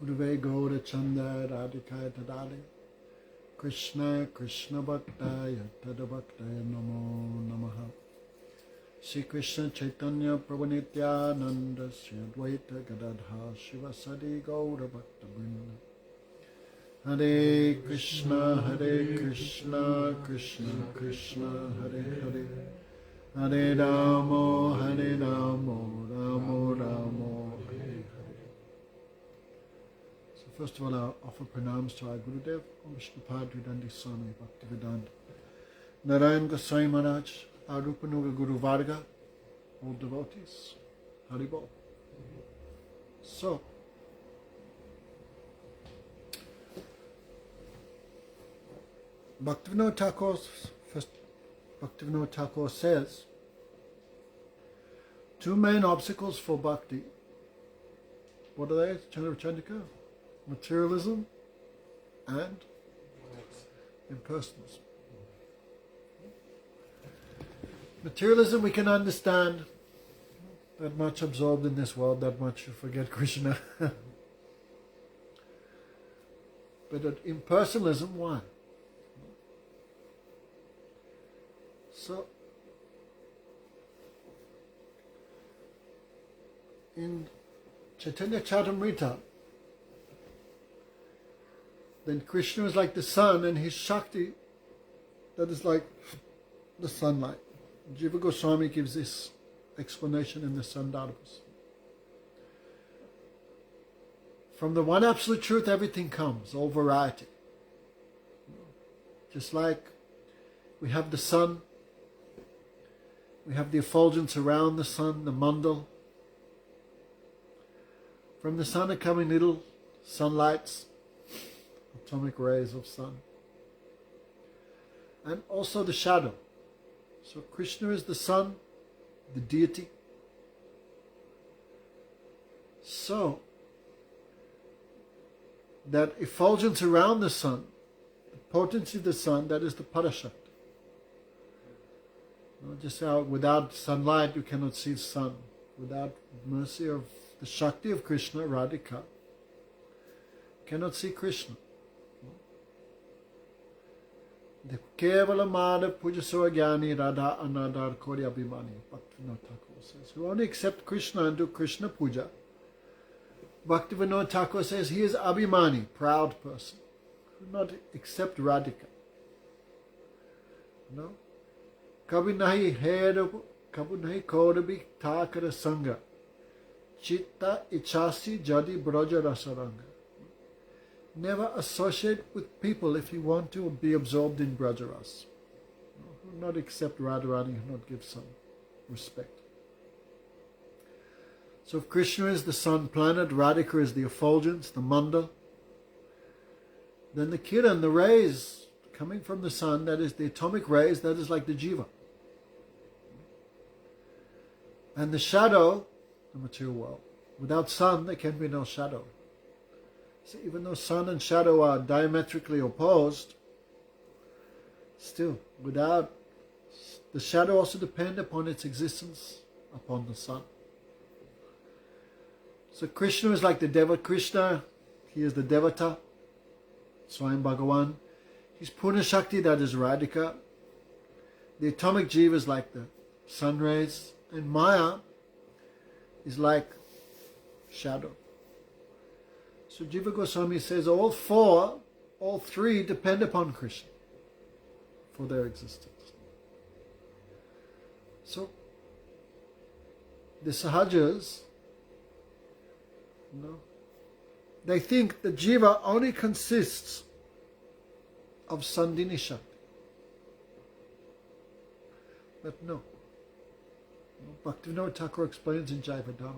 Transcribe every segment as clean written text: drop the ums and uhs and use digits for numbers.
Urve Gaura Chanda Radhikaya Tadali Krishna Krishna Bhaktaya Tadabhaktaya Namo Namaha Sri Krishna Chaitanya Prabhu Nityananda Sri Advaita Gadadha Shiva Sadi Gaura Bhakta Vrinda Hare Krishna Krishna Krishna Hare Hare Hare Ramo Ramo Ramo Hare Hare. So first of all, I offer pranams to our Gurudev, Om Vishnu Padri Dandi Swami Bhaktivedanta Narayan Goswami Maharaj, our Rupanuga Guru Varga, all devotees, Haribol. So, Bhaktivinoda Thakur says, two main obstacles for bhakti. What are they, Chandrika? Materialism and impersonalism. Materialism we can understand, that much absorbed in this world, that much you forget Krishna. But at impersonalism, why? So, in Chaitanya Charitamrita, then Krishna is like the sun and his Shakti, that is like the sunlight. Jiva Goswami gives this explanation in the Sandarbhas. From the one absolute truth, everything comes, all variety. Just like we have the sun, we have the effulgence around the sun, the mandal. From the sun are coming little sunlights, atomic rays of sun. And also the shadow. So Krishna is the sun, the deity. So, that effulgence around the sun, the potency of the sun, that is the Parashakti. Just how without sunlight you cannot see the sun. Without mercy of the Shakti of Krishna, Radhika, you cannot see Krishna. The Kevala Madhav Pujaso Jnani Radha Anadar Kori Abhimani, Bhaktivinoda Thakur says, who only accept Krishna and do Krishna Puja. Bhaktivinoda Thakur says he is Abhimani, proud person, who not accept Radhika. No? Kabhi nahi herab, kabhi nahi kaurabi thakara sanga. Chitta ichasi jadi braja rasaranga. Never associate with people if you want to be absorbed in brajaras. Not accept Radharani, not give some respect. So if Krishna is the sun planet, Radhika is the effulgence, the mandal, then the kiran, the rays coming from the sun, that is the atomic rays, that is like the jiva. And the shadow, the material world. Without sun, there can be no shadow. So even though sun and shadow are diametrically opposed, still, without the shadow also depends upon its existence upon the sun. So Krishna is like the Devata. Krishna, he is the Devata, Swayam Bhagavan. He's Purna Shakti, that is Radhika. The atomic jiva is like the sun rays. And Maya is like shadow. So Jiva Goswami says all three depend upon Krishna for their existence. So the Sahajas, they think the Jiva only consists of Sandhini Shakti. But no. Bhaktivinoda Thakur explains in Jiva-tatva.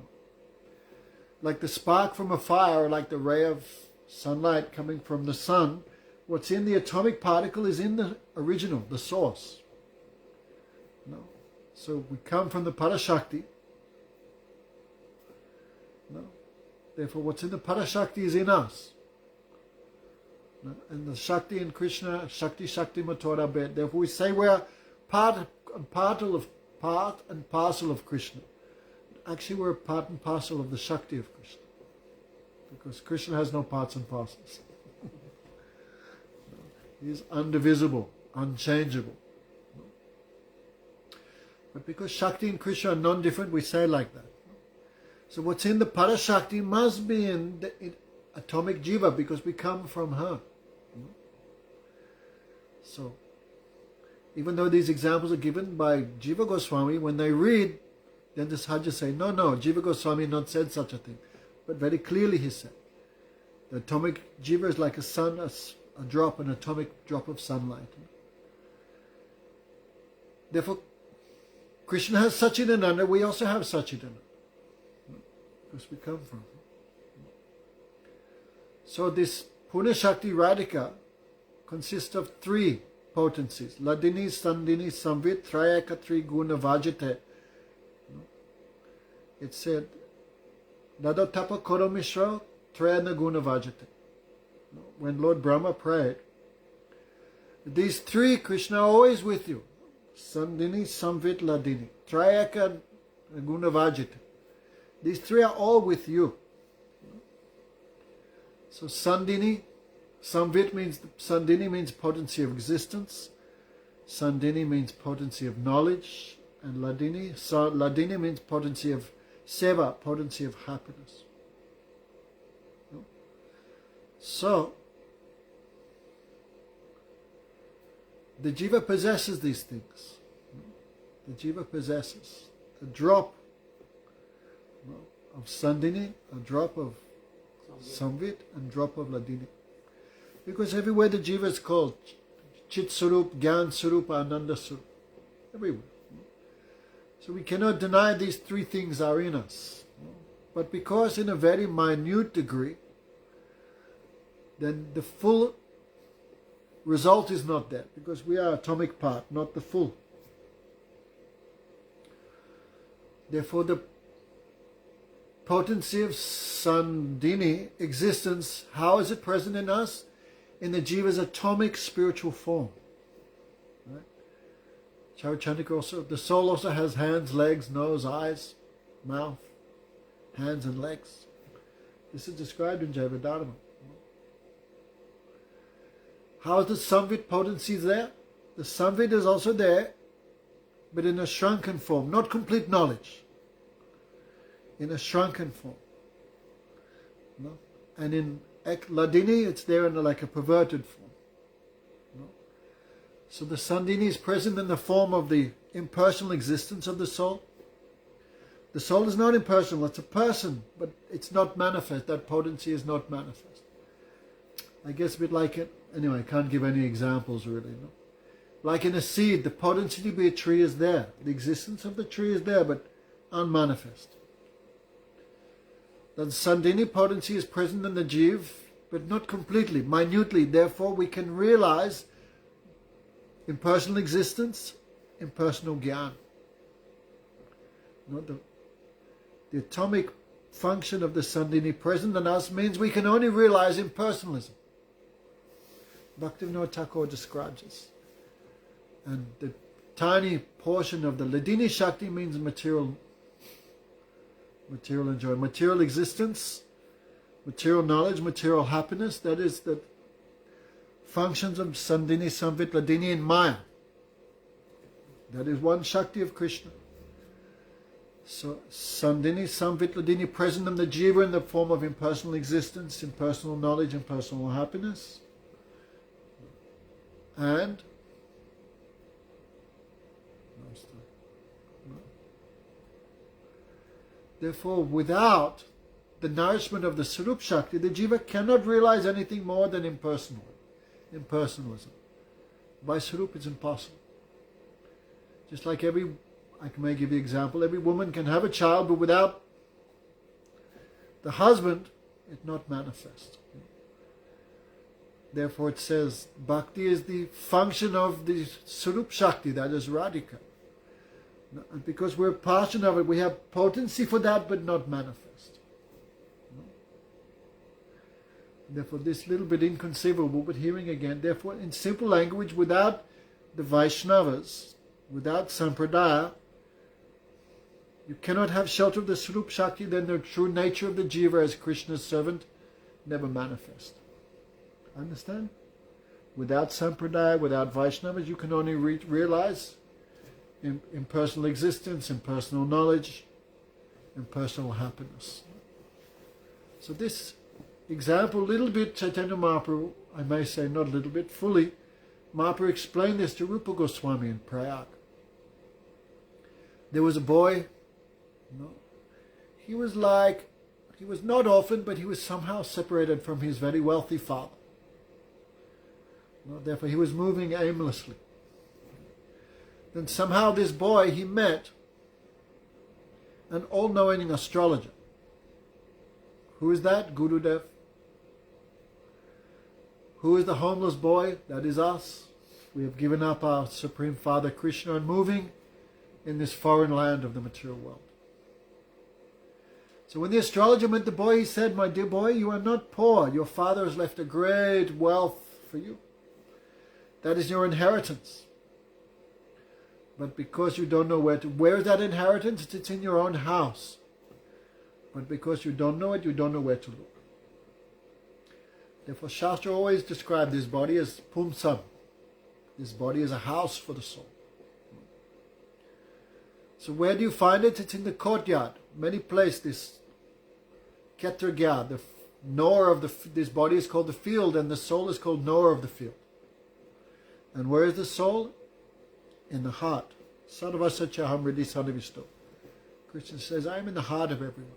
Like the spark from a fire, or like the ray of sunlight coming from the sun, what's in the atomic particle is in the original, the source. So we come from the Parashakti. Therefore what's in the Parashakti is in us. And the Shakti in Krishna, Shakti Matora Bet. Therefore we say we're part and parcel of Krishna. Actually we're part and parcel of the Shakti of Krishna. because Krishna has no parts and parcels. He is indivisible, unchangeable. But because Shakti and Krishna are non-different, we say like that. So what's in the Parashakti must be in the atomic Jiva, because we come from her. So, even though these examples are given by Jiva Goswami, when they read, then the Sahajas say, no, Jiva Goswami not said such a thing. But very clearly he said, the atomic Jiva is like a sun, a drop, an atomic drop of sunlight. Therefore, Krishna has Sachidananda, we also have Sachidananda. Because we come from. So this Purna Shakti Radhika consists of three potencies. Ladini, Sandini, Samvit, Trayaka, Triguna, Vajate. It said, Dadatapa Koromishra, Trayana Guna Vajate. When Lord Brahma prayed, these three, Krishna are always with you. Sandini, Samvit, Ladini. Trayaka, Guna Vajate. These three are all with you. So Sandini, Samvit means, Sandini means potency of existence. Sandini means potency of knowledge. And Ladini means potency of seva, potency of happiness. So, the Jiva possesses these things. The Jiva possesses a drop of Sandini, a drop of Samvit, and drop of Ladini. Because everywhere the Jiva is called Chit Sarup, Gyan Sarup, Ananda Sarup. Everywhere. So we cannot deny these three things are in us. But because in a very minute degree, then the full result is not there. Because we are atomic part, not the full. Therefore the potency of Sandini existence, how is it present in us? In the Jiva's atomic spiritual form. Right? Charachandika also, the soul also has hands, legs, nose, eyes, mouth, hands and legs. This is described in Jiva-tatva. How is the Samvit potency there? The Samvit is also there, but in a shrunken form, not complete knowledge. In a shrunken form. No? And in Ladini, it's there in like a perverted form. No? So the Sandini is present in the form of the impersonal existence of the soul. The soul is not impersonal, it's a person, but it's not manifest. That potency is not manifest. I guess a bit like it. Anyway, I can't give any examples really. No? Like in a seed, the potency to be a tree is there. The existence of the tree is there, but unmanifest. The Sandini potency is present in the Jiv, but not completely, minutely. Therefore, we can realize impersonal existence, impersonal Gyan. The atomic function of the Sandini present in us means we can only realize impersonalism. Bhaktivinoda Thakur describes this. And the tiny portion of the Ladini Shakti means material enjoyment, material existence, material knowledge, material happiness. That is the functions of Sandini, Samvit, Ladini and Maya. That is one Shakti of Krishna. So Sandini, Samvit, Ladini present in the Jiva in the form of impersonal existence, impersonal knowledge, impersonal happiness. And therefore, without the nourishment of the Sarup Shakti, the Jiva cannot realize anything more than impersonalism. By Sarup, it's impossible. Just like I may give you an example, every woman can have a child, but without the husband, it not manifests. Therefore, it says, Bhakti is the function of the Sarup Shakti, that is Radhika. And because we're a portion of it, we have potency for that, but not manifest. Therefore, this little bit inconceivable, but hearing again. Therefore, in simple language, without the Vaishnavas, without Sampradaya, you cannot have shelter of the Sarup Shakti, then the true nature of the Jiva as Krishna's servant never manifest. Understand? Without Sampradaya, without Vaishnavas, you can only realize in personal existence, in personal knowledge, in personal happiness. So this example, little bit, Chaitanya Mahaprabhu, I may say not a little bit, fully, Mahaprabhu explained this to Rupa Goswami in Prayag. There was a boy, he was not orphaned, but he was somehow separated from his very wealthy father. Therefore he was moving aimlessly. Then somehow this boy, he met an all-knowing astrologer. Who is that? Gurudev. Who is the homeless boy? That is us. We have given up our Supreme Father Krishna and moving in this foreign land of the material world. So when the astrologer met the boy, he said, "My dear boy, you are not poor. Your father has left a great wealth for you. That is your inheritance. But because you don't know where is that inheritance? It's in your own house. But because you don't know it, you don't know where to look." Therefore, Shastra always described this body as pumsam. This body is a house for the soul. So where do you find it? It's in the courtyard. Many places, this Ketergyad, the knower of this body is called the field, and the soul is called knower of the field. And where is the soul? In the heart. Sarvasya chaham riddhi sanavisto. Krishna says, I am in the heart of everyone.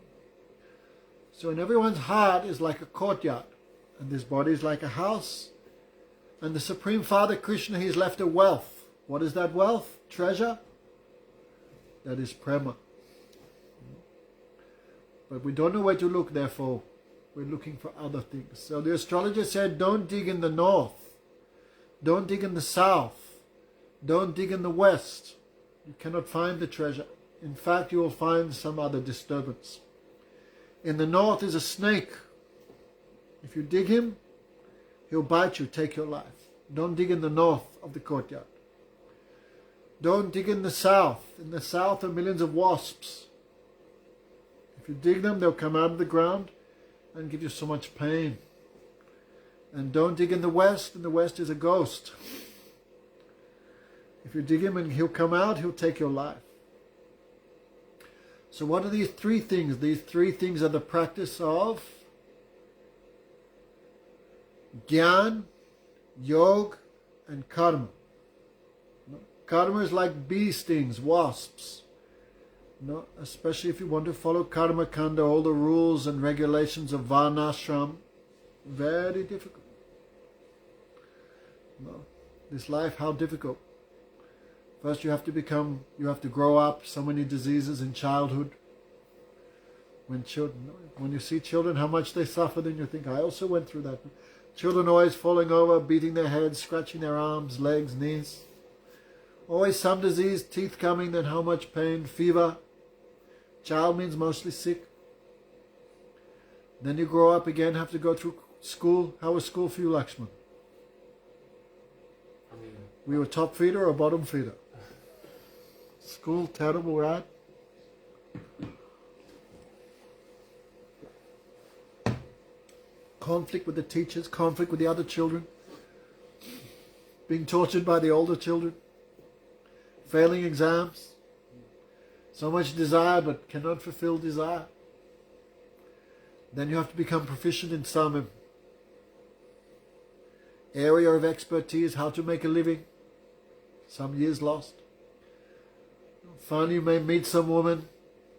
So in everyone's heart is like a courtyard, and this body is like a house. And the Supreme Father Krishna, He has left a wealth. What is that wealth? Treasure? That is prema. But we don't know where to look, therefore we're looking for other things. So the astrologer said, don't dig in the north. Don't dig in the south. Don't dig in the west. You cannot find the treasure. In fact, you will find some other disturbance. In the north is a snake. If you dig him, he'll bite you, take your life. Don't dig in the north of the courtyard. Don't dig in the south. In the south are millions of wasps. If you dig them, they'll come out of the ground and give you so much pain. And don't dig in the west. In the west is a ghost. If you dig him and he'll come out, he'll take your life. So what are these three things? These three things are the practice of Gyan, Yog, and Karma. Karma is like bee stings, wasps. Especially if you want to follow Karma Kanda, all the rules and regulations of Varnashram. Very difficult. This life, how difficult. First you have to grow up, so many diseases in childhood. When you see children, how much they suffer, then you think, I also went through that. Children always falling over, beating their heads, scratching their arms, legs, knees. Always some disease, teeth coming, then how much pain, fever. Child means mostly sick. Then you grow up again, have to go through school. How was school for you, Lakshman? Were you a top feeder or a bottom feeder? School, terrible, right? Conflict with the teachers, conflict with the other children. Being tortured by the older children. Failing exams. So much desire but cannot fulfill desire. Then you have to become proficient in some area of expertise, how to make a living. Some years lost. Finally you may meet some woman,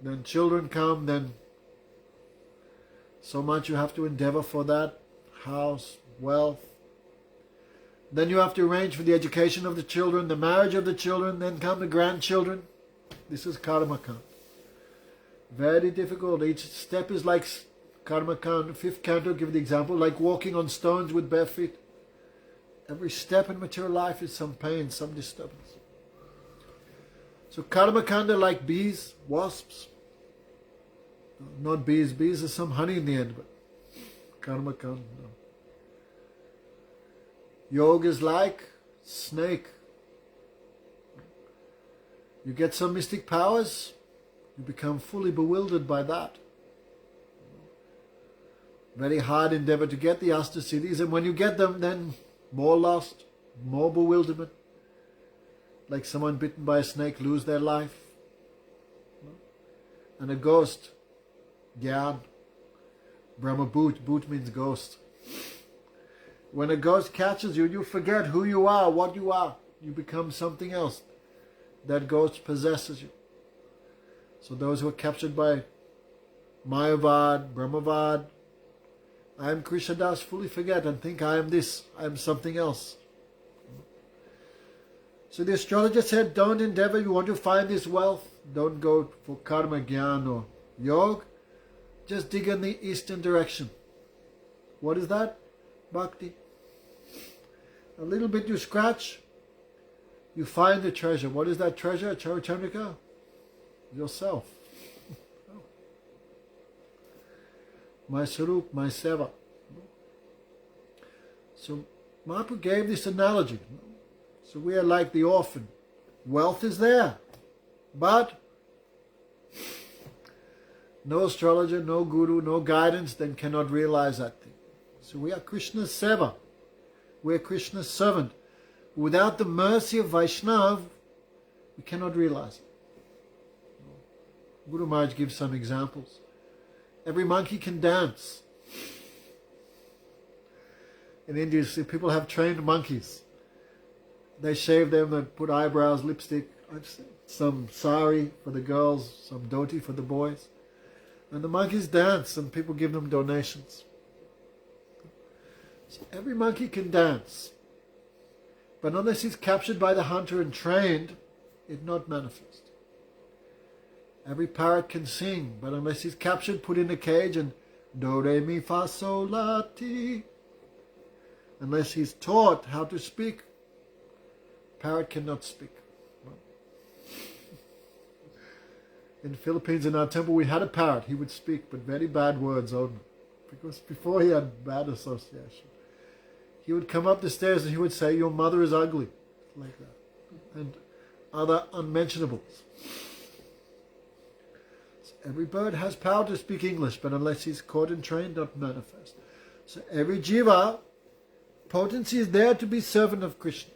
then children come, then so much you have to endeavor for that, house, wealth. Then you have to arrange for the education of the children, the marriage of the children, then come the grandchildren. This is karma kand. Very difficult. Each step is like karma kand. Fifth canto, give the example, like walking on stones with bare feet. Every step in material life is some pain, some disturbance. So karma kanda like bees, wasps. Not bees. Bees are some honey in the end, but karma kanda, no. Yoga is like snake. You get some mystic powers, you become fully bewildered by that. very hard endeavor to get the Ashtasiddhis, and when you get them, then more lust, more bewilderment, like someone bitten by a snake lose their life. And a ghost, Gyan, Brahma Bhoot, Bhoot means ghost. When a ghost catches you, you forget who you are, what you are. You become something else. That ghost possesses you. So those who are captured by Mayavad, Brahmavad, I am Krishnadas, fully forget and think I am this, I am something else. So the astrologer said, don't endeavor, you want to find this wealth, don't go for karma, gyan or yoga, just dig in the eastern direction. What is that? Bhakti. A little bit you scratch, you find the treasure. What is that treasure, Charachandrika? Yourself. My Sarup, my Seva. So Mahaprabhu gave this analogy. So we are like the orphan. Wealth is there, but no astrologer, no guru, no guidance, then cannot realize that thing. So we are Krishna's seva. We are Krishna's servant. Without the mercy of Vaishnav, we cannot realize it. Guru Maharaj gives some examples. Every monkey can dance. In India, you see people have trained monkeys. They shave them, they put eyebrows, lipstick, some sari for the girls, some dhoti for the boys. And the monkeys dance and people give them donations. So every monkey can dance. But unless he's captured by the hunter and trained, it not manifest. Every parrot can sing, but unless he's captured, put in a cage and do, re, mi, fa, sol, la, ti. Unless he's taught how to speak, parrot cannot speak. In the Philippines, in our temple, we had a parrot. He would speak, but very bad words only. Because before he had bad association. He would come up the stairs and he would say, your mother is ugly. Like that. And other unmentionables. So every bird has power to speak English, but unless he's caught and trained, not manifest. So every jiva, potency is there to be servant of Krishna.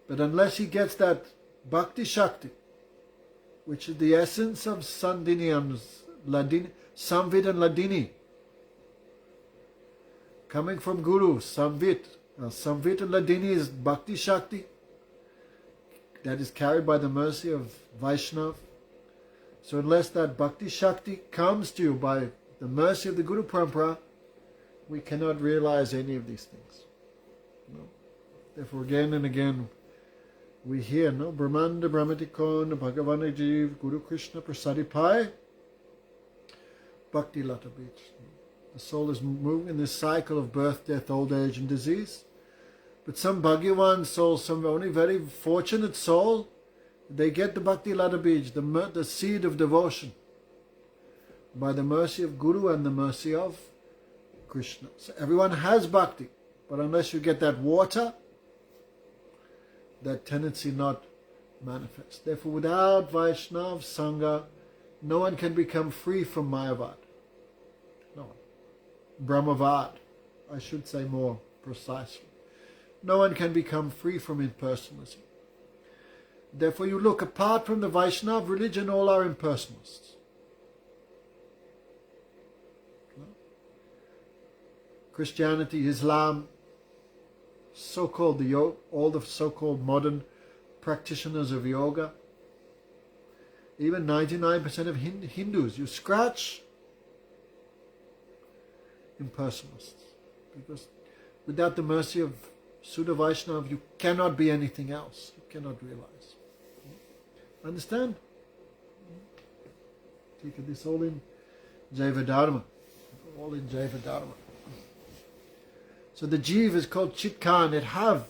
But unless he gets that bhakti shakti, which is the essence of Sandini and Ladini, Samvid and Ladini, coming from Guru, Samvit. Now, Samvit and Ladini is bhakti shakti, that is carried by the mercy of Vaishnav. So unless that bhakti shakti comes to you by the mercy of the Guru Parampara, we cannot realize any of these things. No. Therefore, again and again, we hear, no, Brahmanda Brahmatikon, Bhagavana Jiv, Guru Krishna Prasadipai, Bhakti Lata Beach. The soul is moving in this cycle of birth, death, old age, and disease. But some Bhagyavan souls, some only very fortunate soul, they get the Bhakti Lata Beach, the seed of devotion, by the mercy of Guru and the mercy of Krishna. So everyone has Bhakti, but unless you get that water, that tendency not manifests. Therefore, without Vaishnav Sangha, no one can become free from Mayavad. No one. Brahmavad, I should say more precisely. No one can become free from impersonalism. Therefore, you look, apart from the Vaishnav religion, all are impersonalists. No? Christianity, Islam, so-called all the so-called modern practitioners of yoga, even 99% of Hindus, you scratch, impersonalists. Because without the mercy of Sudha Vaishnav, you cannot be anything else. You cannot realize. Understand? Take this all in Jiva-tatva. All in Jiva-tatva. So the Jiva is called Chitkan. It have.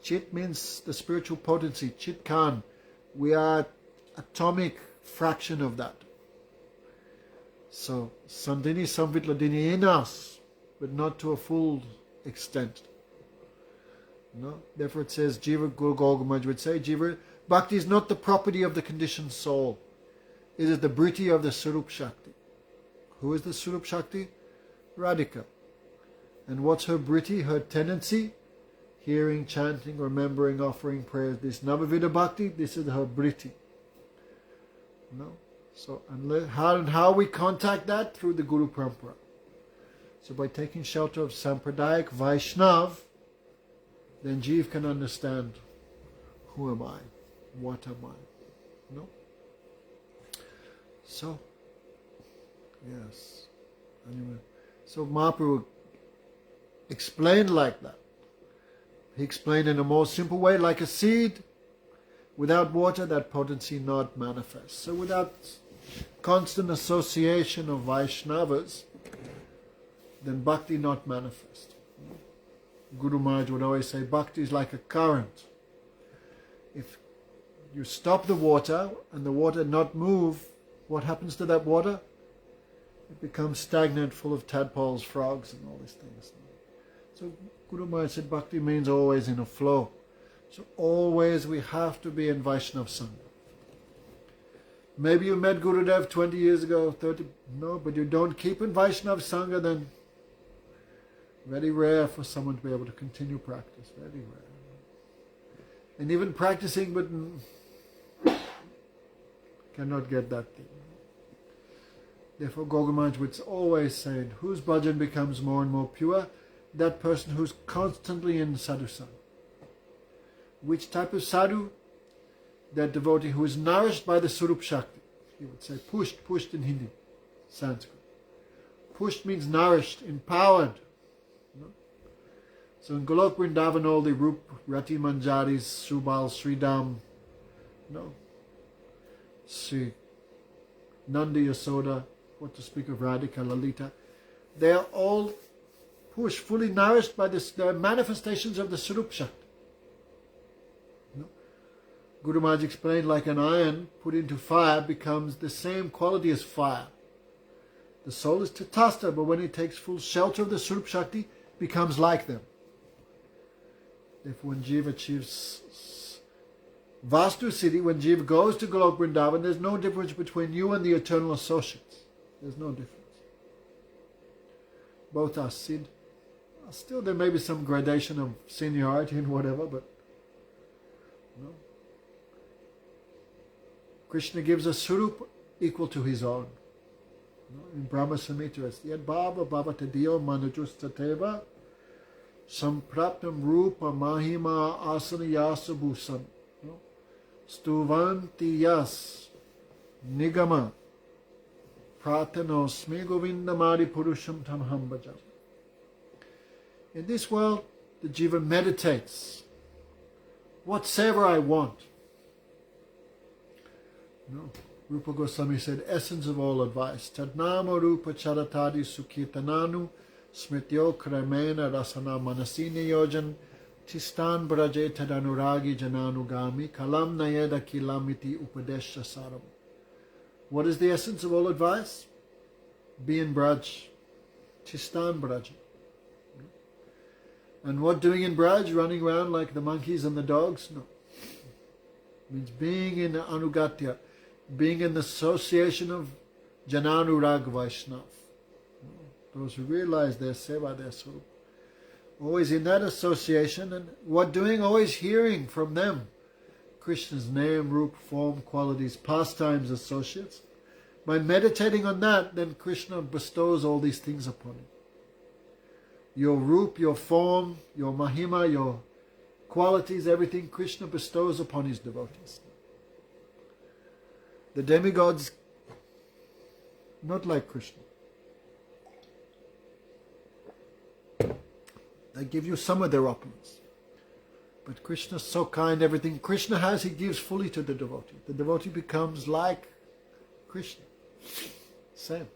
Chit means the spiritual potency. Chitkan. We are atomic fraction of that. So Sandini Samvit Ladini in us, but not to a full extent. No? Therefore it says, Jiva, Guru Gogumaj would say, Jiva, Bhakti is not the property of the conditioned soul. It is the Britti of the Sarup Shakti. Who is the Surup Shakti? Radhika. And what's her britti, her tendency? Hearing, chanting, remembering, offering prayers. This Navavida Bhakti, this is her britti. No? So, how we contact that? Through the Guru Parampara. So by taking shelter of Sampradayak Vaishnav, then Jeev can understand, who am I? What am I? No? So, yes. Anyway, so Mahaprabhu explained like that. He explained in a more simple way, like a seed. Without water, that potency not manifests. So without constant association of Vaishnavas, then bhakti not manifest. Guru Maharaj would always say, bhakti is like a current. If you stop the water and the water not move, what happens to that water? It becomes stagnant, full of tadpoles, frogs, and all these things. So Guru Maharaj said bhakti means always in a flow. So always we have to be in Vaishnav Sangha. Maybe you met Gurudev 20 years ago, 30, no, but you don't keep in Vaishnav Sangha, then very rare for someone to be able to continue practice, very rare. And even practicing, but cannot get that thing. Therefore, Gaugamaj would always say, whose bhajan becomes more and more pure? That person who's constantly in sadhu sangha. Which type of sadhu? That devotee who is nourished by the Surup Shakti. He would say pushed in Hindi, Sanskrit. Pushed means nourished, empowered. No? So in Golok Vrindavan, all the Rup, Rati Manjaris, Subal, Sridham, no, Sri Nandi Yasoda, what to speak of Radhika, Lalita, they are all pushed, fully nourished by the manifestations of the Surup Shakti. No? Guru Maharaj explained, like an iron put into fire becomes the same quality as fire. The soul is tatastha, but when it takes full shelter of the Surup Shakti, becomes like them. Therefore, when Jiva achieves Vastu Siddhi, when Jiva goes to Golok Vrindavan, there's no difference between you and the eternal associates. There's no difference. Both are Siddh. Still, there may be some gradation of seniority and whatever, but no. Krishna gives a Surup equal to his own. No? In Brahma Samhita, it's Yad Bhava Bhavata Dio Manujustateva Sampraptam Rupa Mahima Asana Yasa Bhusan. Stuvanti Yas Nigama Pratanosmi Govindamadi Purusham Tamham Bhajam. In this world, the jiva meditates. Whatsoever I want. No. Rupa Goswami said, essence of all advice. Tadnama Rupa Charatadi Sukirtananu Smrityo Kramena Rasana Manasini Yojan Tistan Braje Tadanuragi Jananugami Kalam Nayeda Kilamiti Upadesha Saram. What is the essence of all advice? Be in Braj. Tistan Braja. And what doing in Braj? Running around like the monkeys and the dogs? No. It means being in Anugatya, being in the association of Jananurag Vaishnav. Those who realize their seva, their soul. Always in that association, and what doing? Always hearing from them Krishna's name, roop, form, qualities, pastimes, associates. By meditating on that, then Krishna bestows all these things upon him. Your roop, your form, your mahima, your qualities, everything Krishna bestows upon his devotees. The demigods, not like Krishna. They give you some of their opulence. But Krishna is so kind, everything Krishna has, he gives fully to the devotee. The devotee becomes like Krishna. Same.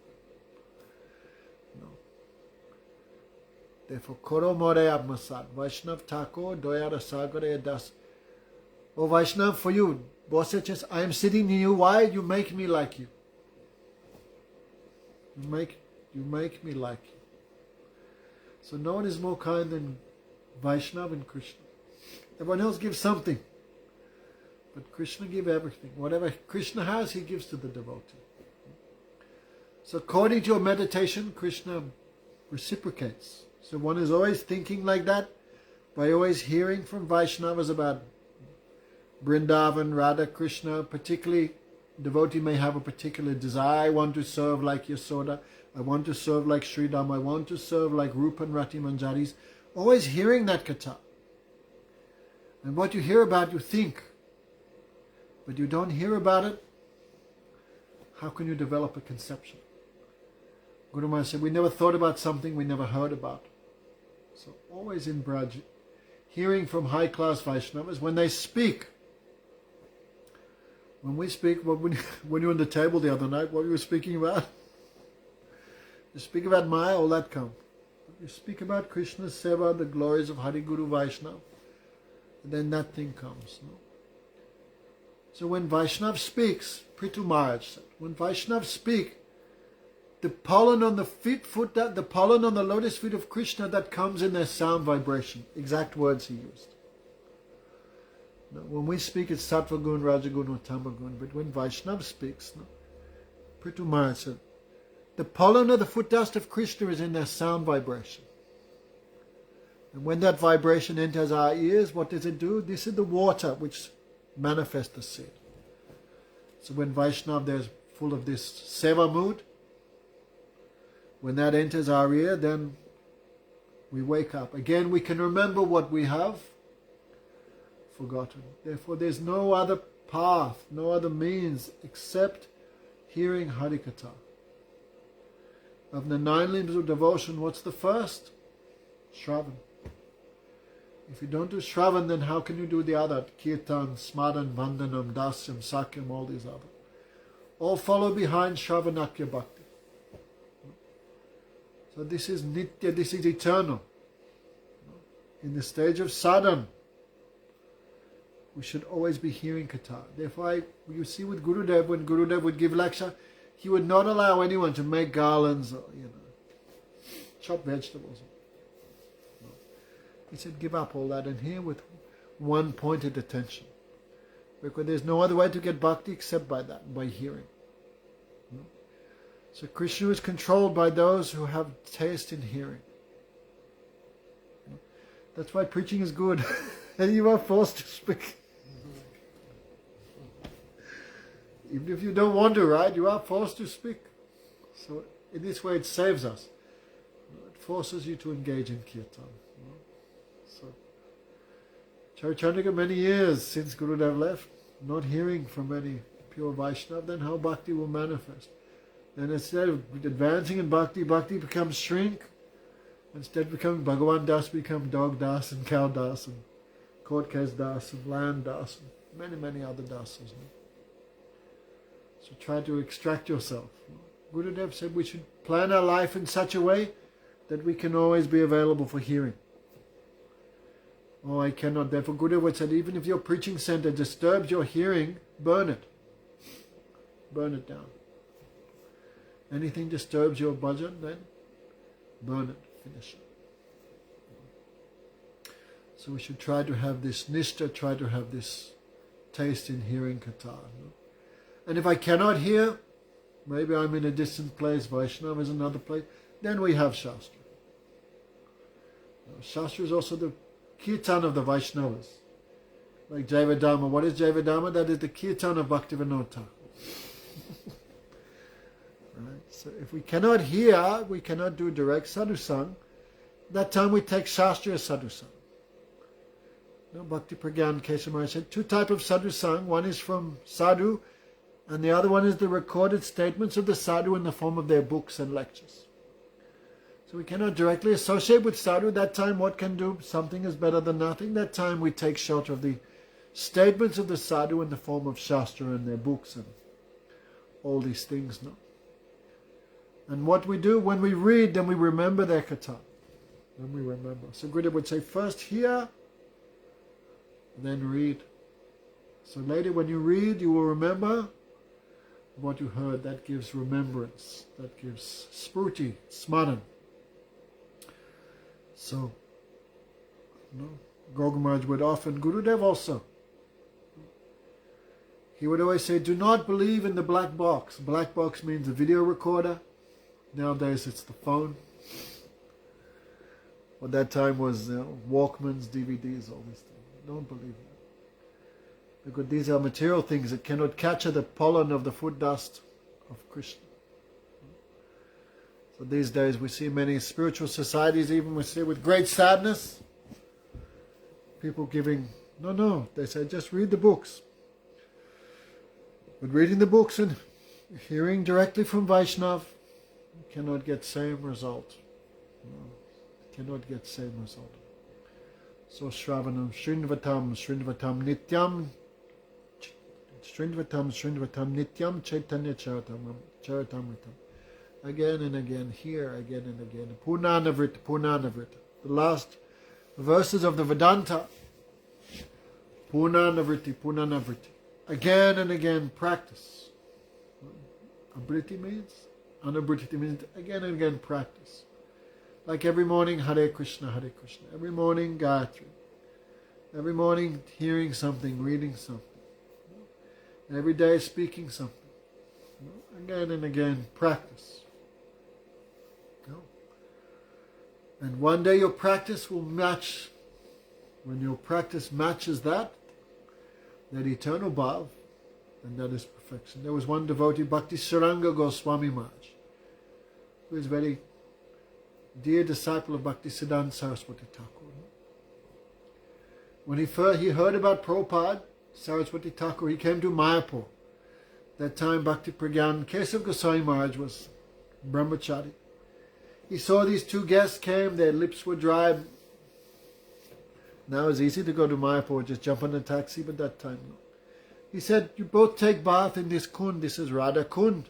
No. Therefore, Koro More Abmasad, Vaishnav Thakur, Doyara Sagare Das. Oh Vaishnav, for you, Bosses, I am sitting near you. Why? You make me like you. You make me like you. So no one is more kind than Vaishnav and Krishna. Everyone else gives something. But Krishna gives everything. Whatever Krishna has, he gives to the devotee. So according to your meditation, Krishna reciprocates. So one is always thinking like that by always hearing from Vaishnavas about Vrindavan, Radha, Krishna. Particularly, devotee may have a particular desire. I want to serve like Yasoda. I want to serve like Sridham. I want to serve like Rupa and Rati Manjaris. Always hearing that katha. And what you hear about, you think. But you don't hear about it, how can you develop a conception? Guru Maharaj said, we never thought about something we never heard about. So always in Braj, hearing from high-class Vaishnavas, when they speak. When we speak, when you were on the table the other night, what were you speaking about? You speak about Maya, all that comes. You speak about Krishna's Seva, the glories of Hari Guru Vaishnava, and then that thing comes. No? So when Vaishnav speaks, Prithu Maharaj said, when Vaishnav speak, the pollen on the the pollen on the lotus feet of Krishna that comes in their sound vibration. Exact words he used. No, when we speak, it's Sattva Gun, Rajagun, or Tamagun. But when Vaishnav speaks, no, Prithu Maharaj said, the pollen of the foot dust of Krishna is in their sound vibration. And when that vibration enters our ears, what does it do? This is the water which manifests the seed. So when Vaishnav there's full of this seva mood, when that enters our ear, then we wake up. Again, we can remember what we have forgotten. Therefore, there's no other path, no other means except hearing Harikatha. Of the 9 limbs of devotion, what's the first? Shravan. If you don't do Shravan, then how can you do the other? Kirtan, Smaran, Vandanam, Dasyam, Sakyam, all these other. All follow behind Shravanakya Bhakti. So this is Nitya, this is eternal. In the stage of sadhana, we should always be hearing Katha. Therefore, you see with Gurudev, when Gurudev would give lecture, he would not allow anyone to make garlands or, chop vegetables. No. He said, give up all that and hear with one pointed attention. Because there's no other way to get bhakti except by that, by hearing. No. So Krishna is controlled by those who have taste in hearing. No. That's why preaching is good. And you are forced to speak. Even if you don't want to, right? You are forced to speak. So in this way it saves us. It forces you to engage in kirtan. So Charachandika, many years since Gurudev left, not hearing from any pure Vaishnava, then how bhakti will manifest. Then instead of advancing in bhakti, bhakti becomes shrink. Instead of becoming Bhagavan Das, become Dog Das and Cow Das and Court Case Das and Land Das and many, many other dasas. So try to extract yourself. Gurudev said we should plan our life in such a way that we can always be available for hearing. Oh, I cannot. Therefore Gurudev said, even if your preaching center disturbs your hearing, burn it. Burn it down. Anything disturbs your bhajan, then burn it, finish it. So we should try to have this nishtha, try to have this taste in hearing katha. No? And if I cannot hear, maybe I'm in a distant place, Vaishnava is another place, then we have Shastra. Shastra is also the kirtan of the Vaishnavas. Like Jiva-tatva. What is Jiva-tatva? That is the kirtan of Bhaktivinoda Thakur. Right? So if we cannot hear, we cannot do direct sadhusang, that time we take Shastra sadhusang. Bhakti Pragyan Kesha Maharaj said, 2 types of sadhusang. One is from sadhu, and the other one is the recorded statements of the sadhu in the form of their books and lectures. So we cannot directly associate with sadhu. That time what can do? Something is better than nothing. That time we take shelter of the statements of the sadhu in the form of Shastra and their books and all these things. No? And what we do, when we read, then we remember their katha. Then we remember. So Gurudev would say, first hear, then read. So later when you read, you will remember what you heard. That gives remembrance. That gives spruti, smaran. So, Gogu Maharaj would often, Gurudev also, he would always say, do not believe in the black box. Black box means a video recorder, Nowadays it's the phone. What that time was Walkmans, DVDs, all these things. Don't believe that. Because these are material things that cannot capture the pollen of the foot dust of Krishna. So these days we see many spiritual societies, even we see with great sadness, people giving, no, they say just read the books. But reading the books and hearing directly from Vaishnav, you cannot get same result. Cannot get same result. So Shravanam, Shrindvatam Nityam, Shrindvatam Nityam, Chaitanya Charitamritam. Again and again, here again and again. Punanavrit. The last verses of the Vedanta. Punanavriti. Again and again, practice. Abriti means? Anabriti means again and again, practice. Like every morning, Hare Krishna, Hare Krishna. Every morning, Gayatri. Every morning, hearing something, reading something. And every day, speaking something. Again and again, practice. And one day your practice will match. When your practice matches that eternal bhav, and that is perfection. There was one devotee, Bhakti Saranga Goswami Maharaj, who is very dear disciple of Bhakti Siddhanta Saraswati Thakur. When he heard about Prabhupada, Saraswati Thakur, he came to Mayapur. That time Bhakti Pragyan Kesav Goswami Maharaj was brahmachari. He saw these two guests came, their lips were dry. Now it's easy to go to Mayapur, just jump on a taxi, but that time no. He said, you both take bath in this kund, this is Radha Kund.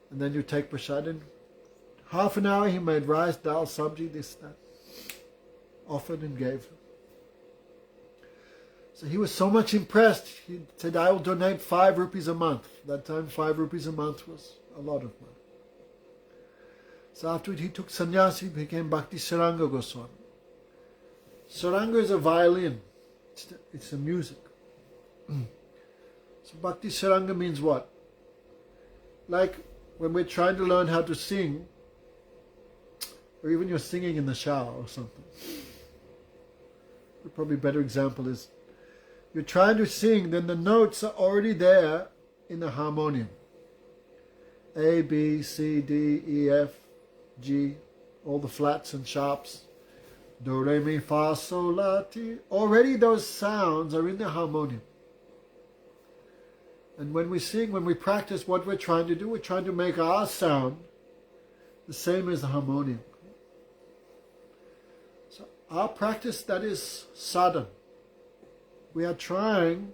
And then you take prasad. In half an hour he made rice, dal, sabji, this, that. Offered and gave. So he was so much impressed, he said, I will donate 5 rupees a month. That time 5 rupees a month was a lot of money. So afterward he took sannyas, he became Bhakti Saranga Goswami. Saranga is a violin. It's a music. So Bhakti Saranga means what? Like when we're trying to learn how to sing, or even you're singing in the shower or something. The probably better example is you're trying to sing, then the notes are already there in the harmonium. A, B, C, D, E, F, G, all the flats and sharps. Do, re, mi, fa, sol, la, ti. Already those sounds are in the harmonium. And when we sing, when we practice, what we're trying to do, we're trying to make our sound the same as the harmonium. So our practice, that is sadhana. We are trying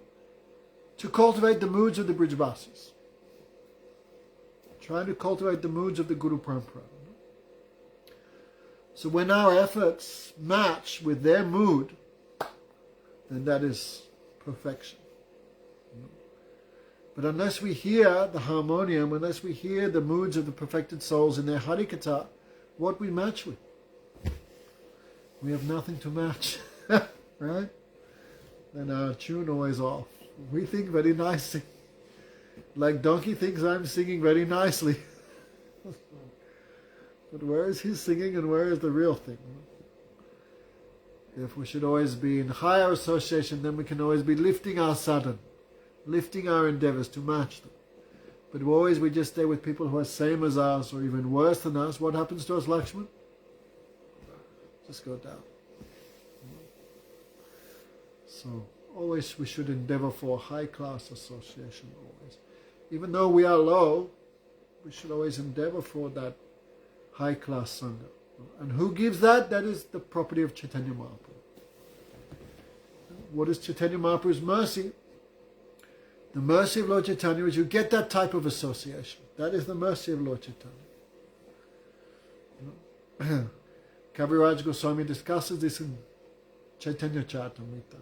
to cultivate the moods of the Brijvasis. Trying to cultivate the moods of the Guru Parampara. So when our efforts match with their mood, then that is perfection. But unless we hear the harmonium, unless we hear the moods of the perfected souls in their Harikatha, what we match with? We have nothing to match. Right? Then our tune always off. We think very nicely. Like donkey thinks I'm singing very nicely. But where is his singing and where is the real thing? If we should always be in higher association, then we can always be lifting our sadhana, lifting our endeavors to match them. But always we just stay with people who are same as us or even worse than us. What happens to us, Lakshman? Just go down. So always we should endeavor for high class association always. Even though we are low, we should always endeavor for that high class Sangha. And who gives that? That is the property of Chaitanya Mahaprabhu. What is Chaitanya Mahaprabhu's mercy? The mercy of Lord Chaitanya is you get that type of association. That is the mercy of Lord Chaitanya. Kaviraj Goswami discusses this in Chaitanya Charitamrita.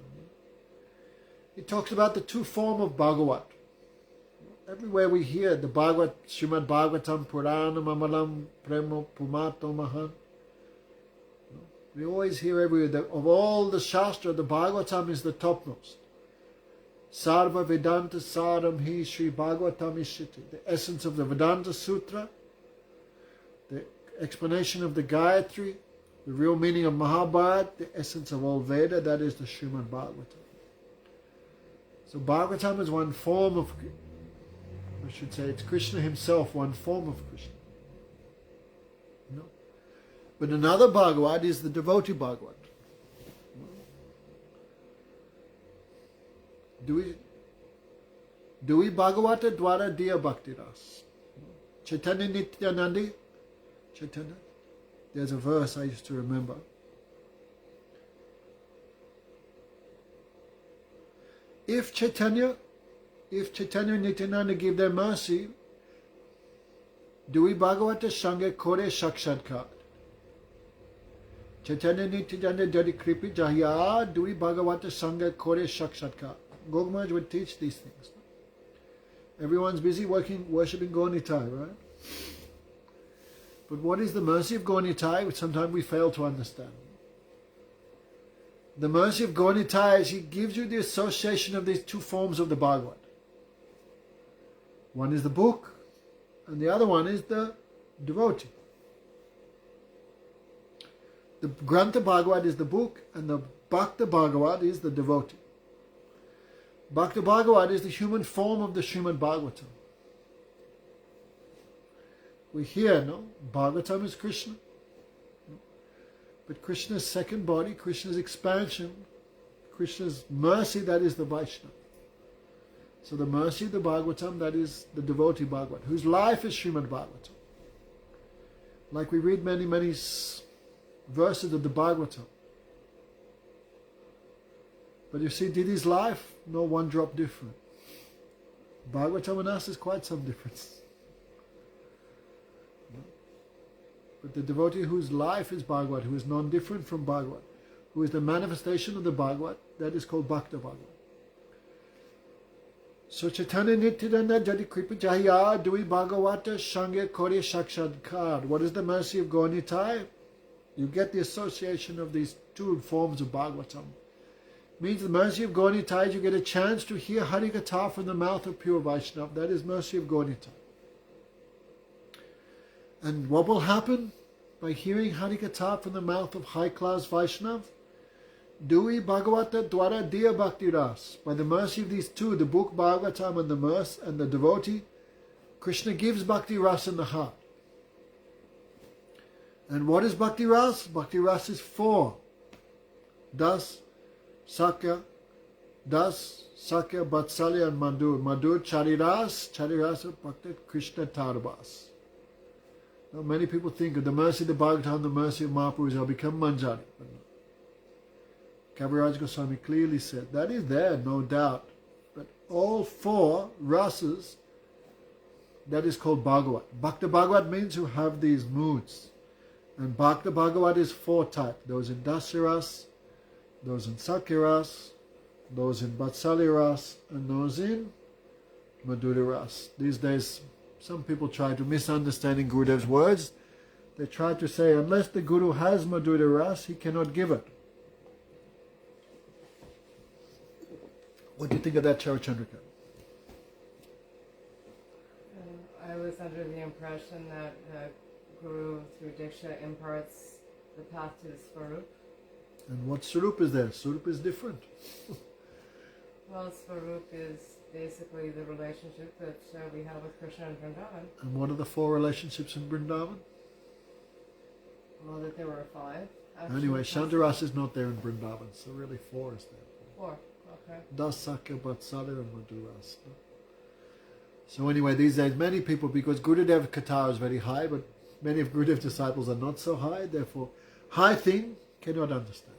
He talks about the two forms of Bhagavat. Everywhere we hear the Bhagavat, Srimad Bhagavatam, Purana, Mamalam, Premo, Pumato, Mahan. We always hear everywhere that of all the Shastra, the Bhagavatam is the topmost. Sarva Vedanta Saram Hi Sri Bhagavatam Ishiti. The essence of the Vedanta Sutra the explanation of the Gayatri, the real meaning of Mahabharata, the essence of all Veda, that is the Srimad Bhagavatam. So Bhagavatam is one form of, I should say, it's Krishna himself, one form of Krishna. No? But another Bhagavad is the devotee Bhagavad. Do we Bhagavata Dwara Diya Bhakti Ras? Chaitanya Nityanandi? Chaitanya? There's a verse I used to remember. If Chaitanya and Nityananda give their mercy, do we Bhagavata Sangha Kore Shakshadkar? Chaitanya Nityananda Jadi Kripi Jahya, do we Bhagavata Sangha Kore Shakshadkar? Gog Maharaj would teach these things. Everyone's busy worshipping Gaunitai, right? But what is the mercy of Gaunitai, which sometimes we fail to understand? The mercy of Gaunitai is he gives you the association of these two forms of the Bhagavad. One is the book, and the other one is the devotee. The Grantha Bhagavad is the book, and the Bhakta Bhagavad is the devotee. Bhakta Bhagavad is the human form of the Srimad Bhagavatam. We hear, no? Bhagavatam is Krishna. But Krishna's second body, Krishna's expansion, Krishna's mercy, that is the Vaishnava. So the mercy of the Bhagavatam, that is the devotee Bhagavad, whose life is Srimad Bhagavatam. Like we read many verses of the Bhagavatam. But you see, Didi's life, no one drop different. Bhagavatam and us is quite some difference. But the devotee whose life is Bhagavad, who is non-different from Bhagavad, who is the manifestation of the Bhagavad, that is called Bhakta Bhagavad. So Chaitanya Nityananda Jadi Kripa Jahya Dui Bhagavata Sangha Kore Shakshadkar. What is the mercy of Gaunitai? You get the association of these two forms of Bhagavatam. Means the mercy of Gaunitai is you get a chance to hear Harikatha from the mouth of pure Vaishnava. That is mercy of Gaunitai. And what will happen by hearing Harikatha from the mouth of high-class Vaishnava? Dui Bhagavata Dwara Diya Bhakti Ras. By the mercy of these two, the book Bhagavatam and the mercy and the devotee, Krishna gives Bhakti Ras in the heart. And what is Bhakti Ras? Bhakti Ras is four. Das, Sakya, Vatsalya and Madhur. Madhur Chariras Bhakti Krishna Tarbas. Now many people think of the mercy of the Bhagavatam, the mercy of Mahaprabhu is I'll become Manjari. Kaviraj Goswami clearly said, that is there, no doubt. But all four rasas, that is called Bhagavad. Bhakta Bhagavad means you have these moods. And Bhakta Bhagavad is four types. Those in Dasiras, those in Sakyaras, those in Vatsalyaras, and those in Madhuraras. These days, some people try to misunderstanding Gurudev's words. They try to say, unless the Guru has Madhuraras, he cannot give it. What do you think of that, Charachandrika? I was under the impression that Guru through Diksha imparts the path to the Svarup. And what Swarup is there? Swarup is different. Well, Svarup is basically the relationship that we have with Krishna and Vrindavan. And what are the four relationships in Vrindavan? Well, that there were five. Anyway, Shantaras is not there in Vrindavan, so really four is there. Four, okay. Das, Sakya, Vatsalya and Madhuras. So anyway, these days many people, because Gurudev Katha is very high, but many of Gurudev's disciples are not so high, therefore high thing cannot understand.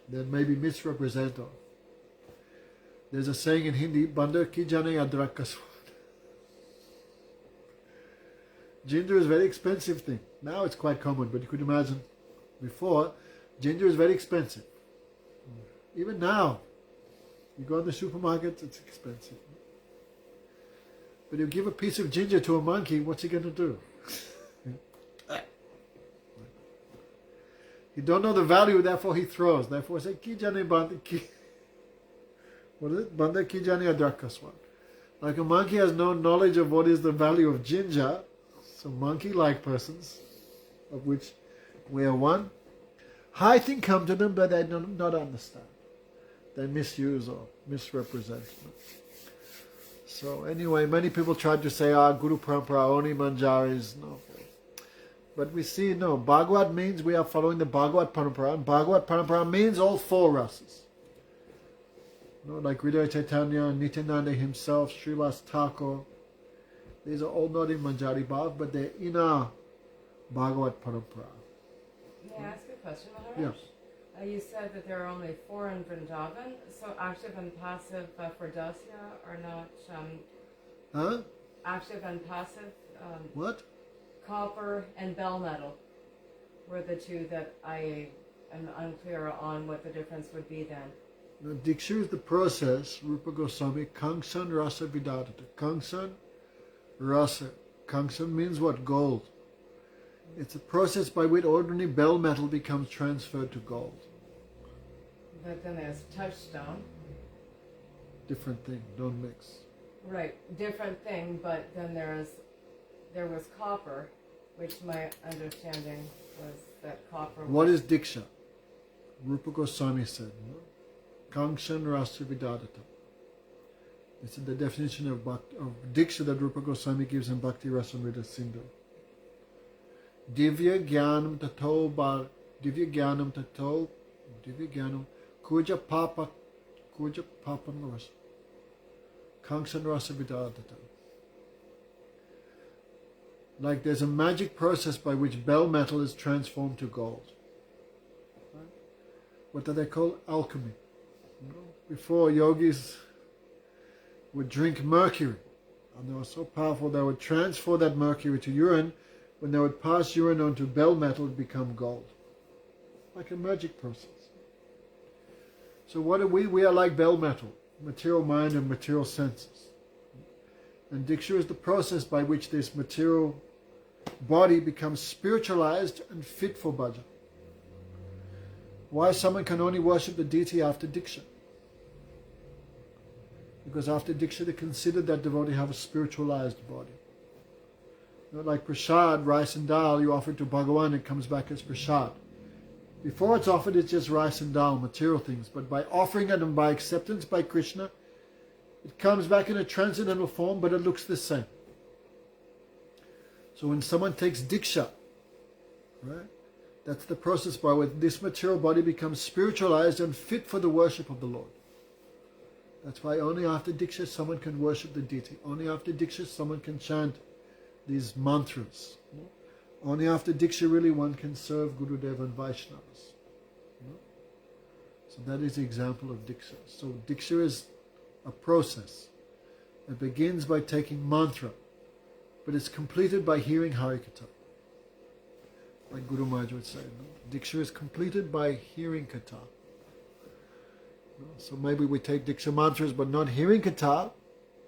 Then maybe misrepresent or. There's a saying in Hindi, Bandar ki jane adrak ka swad. Ginger is a very expensive thing. Now it's quite common, but you could imagine before, ginger is very expensive. Even now, you go in the supermarket, it's expensive. But you give a piece of ginger to a monkey, what's he going to do? He don't know the value, therefore he throws. Therefore say, ki jane bandar ki. What is it? Bandar ki jane adrak ka swad. Like a monkey has no knowledge of what is the value of ginger, So monkey-like persons, of which we are one, high thing come to them, but they do not understand. They misuse or misrepresent. So anyway, many people try to say, Guru Parampara, only Manjaris. No. But we see, no, Bhagavad means we are following the Bhagavad Parampara, and Bhagavad Parampara means all four rasas. No, like Hridaya Chaitanya, Nityananda himself, Srivas Thakur, these are all not in Manjari Bhav, but they're in our Bhagavad Parampara. May I ask a question, Maharaj? Yeah. You said that there are only 4 in Vrindavan, so active and passive for Dasya are not... active and passive... what? Copper and bell metal were the two that I am unclear on what the difference would be then. Now, Diksha is the process, Rupa Goswami, Kangsan Rasa Vidadata. Kangsan Rasa. Kangsan means what? Gold. It's a process by which ordinary bell metal becomes transferred to gold. But then there's touchstone. Different thing, don't mix. Right, different thing, but then there was copper, which my understanding was that copper was... What is Diksha? Rupa Goswami said, no? Kangsan Rasa Vidadata. This is the definition of Diksha that Rupa Goswami gives in Bhakti Rasamrita Sindhu. Divya Jnanam Tato Kuja Papam Rasa. Kangsan Rasa Vidadata. Like there's a magic process by which bell metal is transformed to gold. Right? What do they call? Alchemy. Before, yogis would drink mercury, and they were so powerful they would transfer that mercury to urine. When they would pass urine onto bell metal, it would become gold. Like a magic process. So what are we? We are like bell metal, material mind and material senses. And Diksha is the process by which this material body becomes spiritualized and fit for bhajan. Why someone can only worship the deity after Diksha? Because after Diksha they consider that devotee have a spiritualized body. You know, like prasad, rice and dal, you offer to Bhagavan, it comes back as prasad. Before it's offered, it's just rice and dal, material things. But by offering it and by acceptance by Krishna, it comes back in a transcendental form, but it looks the same. So when someone takes Diksha, right, that's the process by which this material body becomes spiritualized and fit for the worship of the Lord. That's why only after Diksha someone can worship the deity. Only after Diksha someone can chant these mantras. Only after Diksha really one can serve Gurudev and Vaishnavas. So that is the example of Diksha. So Diksha is a process. It begins by taking mantra, but it's completed by hearing Harikatha. Like Guru Maharaj would say, no? Diksha is completed by hearing Katha. No? So maybe we take Diksha mantras but not hearing Katha,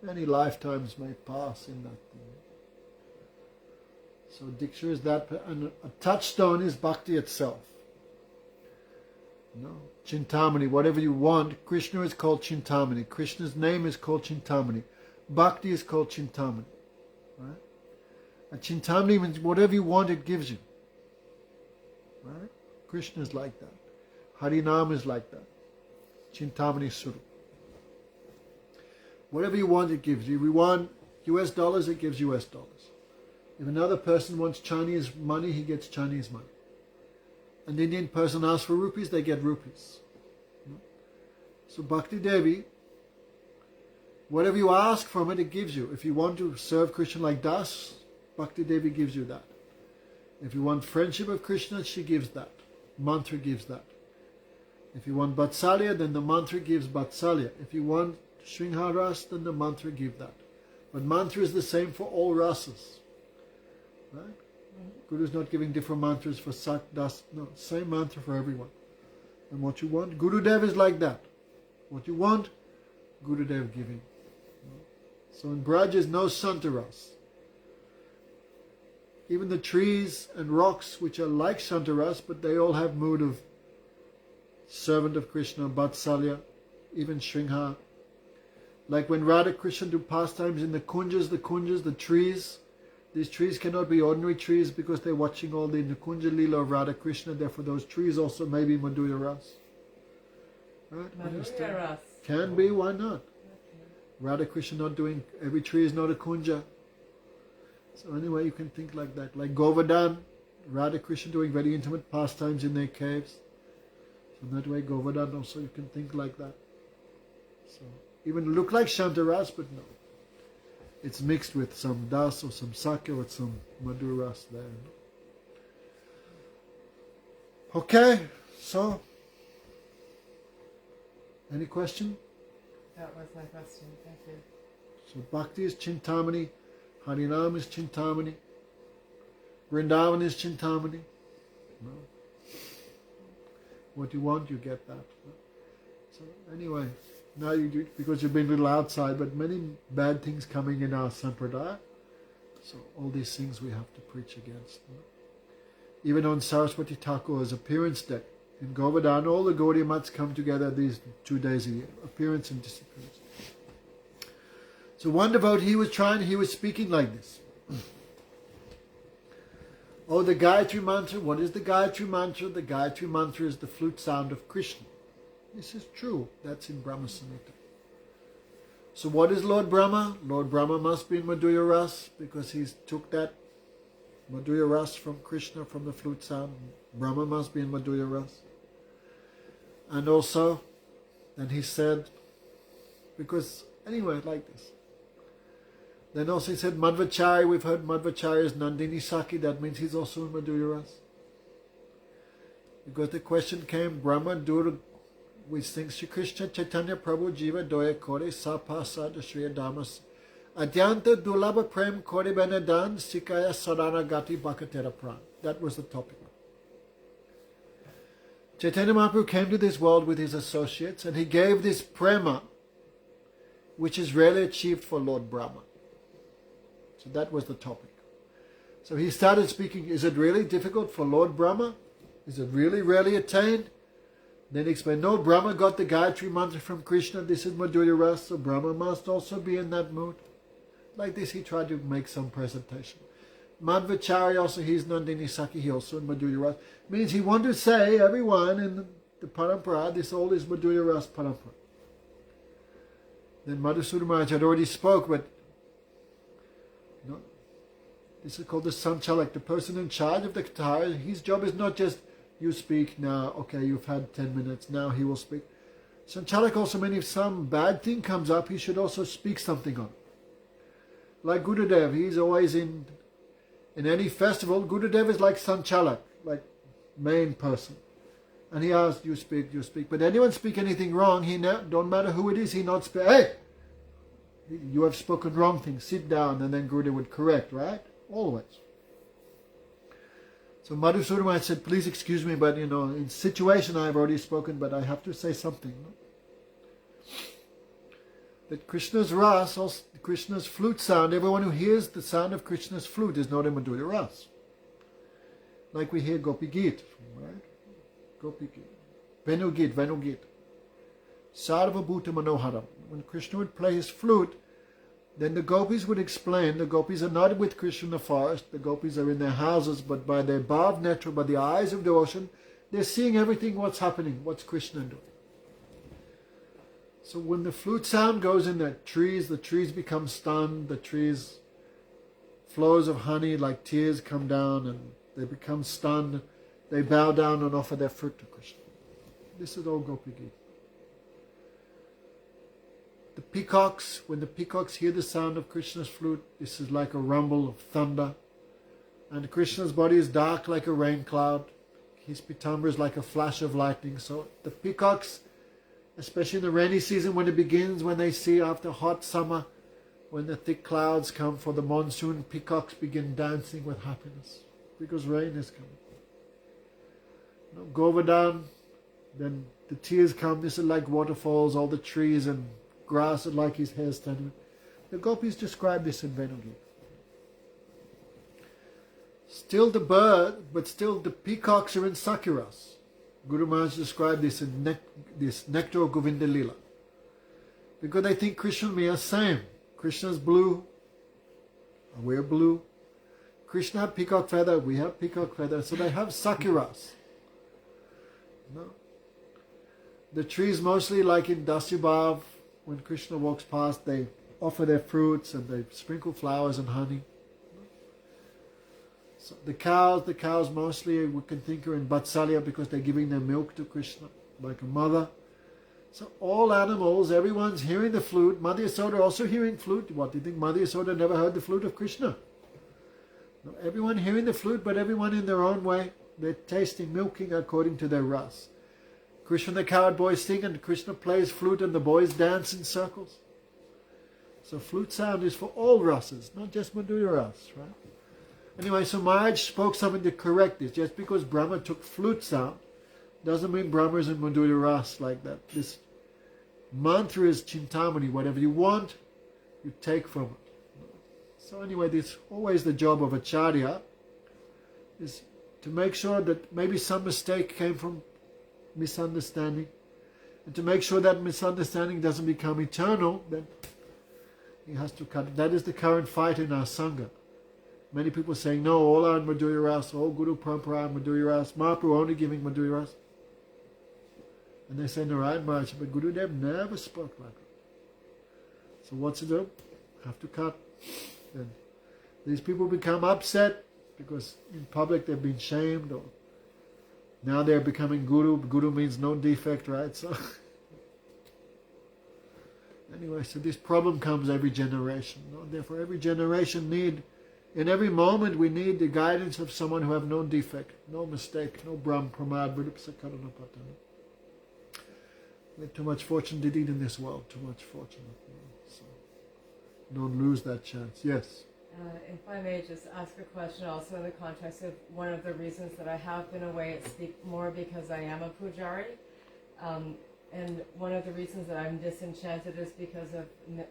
many lifetimes may pass in that thing. So Diksha is that, and a touchstone is Bhakti itself. No, Chintamani, whatever you want, Krishna is called Chintamani. Krishna's name is called Chintamani. Bhakti is called Chintamani. Right? And Chintamani means whatever you want, it gives you. Right? Krishna is like that. Harinam is like that. Chintamani Suru. Whatever you want, it gives you. If you want US dollars, it gives US dollars. If another person wants Chinese money, he gets Chinese money. An Indian person asks for rupees, they get rupees. So Bhakti Devi, whatever you ask from it, it gives you. If you want to serve Krishna like Das, Bhakti Devi gives you that. If you want friendship of Krishna, she gives that. Mantra gives that. If you want Vatsalya, then the mantra gives Vatsalya. If you want Shringharas, then the mantra gives that. But mantra is the same for all rasas. Right? Guru is not giving different mantras for Sat, Das, no, same mantra for everyone. And what you want, Gurudev is like that. What you want, Gurudev giving. So in Braj is no Santaras. Even the trees and rocks which are like Santaras, but they all have mood of servant of Krishna, Vatsalya, even Shringha. Like when Radha Krishna do pastimes in the kunjas, the trees, These trees cannot be ordinary trees because they're watching all the Nikunja Leela of Radha Krishna. Therefore, those trees also may be Madhurya Ras. Right? Madhurya Ras. Can be, why not? Radha Krishna not doing, every tree is not a kunja. So anyway, you can think like that. Like Govardhan, Radha Krishna doing very intimate pastimes in their caves. So that way Govardhan also you can think like that. So even look like Shantaras, but no. It's mixed with some das or some sake or some Madhurya Ras there. Okay, so any question? That was my question. Thank you. So Bhakti is Chintamani, Harinam is Chintamani, Vrindavan is Chintamani. No. What you want, you get that. So anyway, now you do, because you've been a little outside, but many bad things coming in our sampradaya. So all these things we have to preach against. Even on Saraswati Thakur's appearance day, in Govardhan, all the Gaudiya Mats come together these 2 days a year, appearance and disappearance. So one devotee he was speaking like this. Oh, the Gayatri Mantra, what is the Gayatri Mantra? The Gayatri Mantra is the flute sound of Krishna. This is true, that's in Brahma Samhita. So what is Lord Brahma? Lord Brahma must be in Madhurya Ras because he took that Madhurya Ras from Krishna, from the flute sound. Brahma must be in Madhurya Ras. And also, then he said, because anyway, like this. Then also he said Madhvacharya, we've heard Madhvacharya is Nandini Saki, that means he's also in Madhurya Ras. Because the question came, Brahma Dura, which thinks Shri Krishna Chaitanya Prabhu Jiva Doya Kore Sapasada Shriya Damas Adyanta Dulabha Prem Kore Benadan Sikaya Sadana Gati Bhakatera Pran. That was the topic. Chaitanya Mahaprabhu came to this world with his associates and he gave this prema which is rarely achieved for Lord Brahma. So that was the topic. So he started speaking, is it really difficult for Lord Brahma? Is it really rarely attained? Then he explained, no, Brahma got the Gayatri Mantra from Krishna, this is Madhurya Ras, so Brahma must also be in that mood. Like this he tried to make some presentation. Madhvacharya also, he's Nandini Saki, he also in Madhurya Ras. Means he wanted to say, everyone in the parampara, this all is Madhurya Ras parampara. Then Madhusudana Maharaj had already spoke, but this is called the Sanchalak, the person in charge of the Katara. His job is not just, you speak now, okay, you've had 10 minutes, now he will speak. Sanchalak also means if some bad thing comes up, he should also speak something on it. Like Gurudev, he's always in any festival, Gurudev is like Sanchalak, like main person. And he asks, you speak. But anyone speak anything wrong, don't matter who it is, he not speak, hey, you have spoken wrong thing, sit down, and then Gurudev would correct, right? Always. So Madhusudana Maharaj said, please excuse me, but in situation I have already spoken, but I have to say something. No? That Krishna's ras, also Krishna's flute sound, everyone who hears the sound of Krishna's flute is not a Madhurya Ras. Like we hear Gopi Geet, right? Gopi Geet. Venu Geet. Sarva Bhuta Manoharam. When Krishna would play his flute, then the gopis would explain, the gopis are not with Krishna in the forest, the gopis are in their houses, but by their bhav netra, by the eyes of devotion, they're seeing everything what's happening, what's Krishna doing. So when the flute sound goes in the trees become stunned, the trees, flows of honey like tears come down and they become stunned, they bow down and offer their fruit to Krishna. This is all Gopi Gita. The peacocks, when the peacocks hear the sound of Krishna's flute, this is like a rumble of thunder. And Krishna's body is dark like a rain cloud. His pitambara is like a flash of lightning. So the peacocks, especially in the rainy season when it begins, when they see after hot summer, when the thick clouds come for the monsoon, peacocks begin dancing with happiness because rain is coming. Govardhan, then the tears come. This is like waterfalls, all the trees and grass are like his hair standing. The gopis describe this in Venugita. Still the bird, but still the peacocks are in Sakiras. Guru Maharaj described this in this Nectar of Govinda Lila. Because they think Krishna and me are same. Krishna's blue, we're blue. Krishna had peacock feather, we have peacock feather, so they have sakiras. No. The trees mostly, like in Dasibhav, when Krishna walks past, they offer their fruits and they sprinkle flowers and honey. So the cows mostly we can think are in Vatsalya because they're giving their milk to Krishna, like a mother. So all animals, everyone's hearing the flute. Mother Yasoda also hearing flute. What, do you think Mother Yasoda never heard the flute of Krishna? No, everyone hearing the flute, but everyone in their own way. They're tasting, milking according to their ras. Krishna and the cowherd boys sing and Krishna plays flute and the boys dance in circles. So flute sound is for all rasas, not just Madhurya ras, right? Anyway, so Maharaj spoke something to correct this. Just because Brahma took flute sound doesn't mean Brahma is in Madhurya ras like that. This mantra is Chintamani. Whatever you want, you take from it. So anyway, this always the job of Acharya is to make sure that maybe some mistake came from misunderstanding, and to make sure that misunderstanding doesn't become eternal, then he has to cut it. That is the current fight in our Sangha. Many people saying, no, all are in Madhurya ras, all Guru Parampara are in Madhurya ras, Mahaprabhu only giving Madhurya ras. And they say, Narayan Maharaj, but Gurudev never spoke like that. So what's it do? Have to cut. Then these people become upset because in public they've been shamed, or now they're becoming Guru. Guru means no defect, right? So anyway, so this problem comes every generation. No? Therefore, every generation in every moment we need the guidance of someone who have no defect, no mistake, no brahm, pramad, vidupsa, karana, patana. We have too much fortune to eat in this world, too much fortune. So don't lose that chance. Yes? If I may just ask a question also in the context of one of the reasons that I have been away, it's more because I am a pujari. And one of the reasons that I'm disenchanted is because of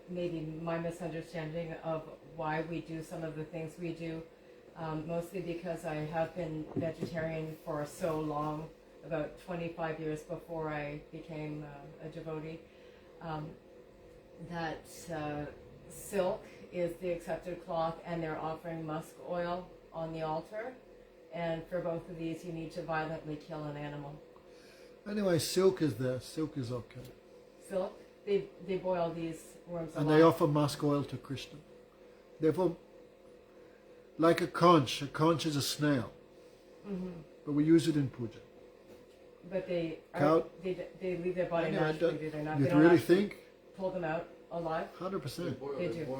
maybe my misunderstanding of why we do some of the things we do. Mostly because I have been vegetarian for so long, about 25 years before I became a devotee, that silk is the accepted cloth and they're offering musk oil on the altar. And for both of these you need to violently kill an animal. Anyway, silk is there. Silk is okay. Silk? They boil these worms alive. And they offer musk oil to Krishna. Therefore, like a conch is a snail. Mm-hmm. But we use it in puja. But they leave their body naturally, do they not? You really think? Pull them out alive? 100%. They do.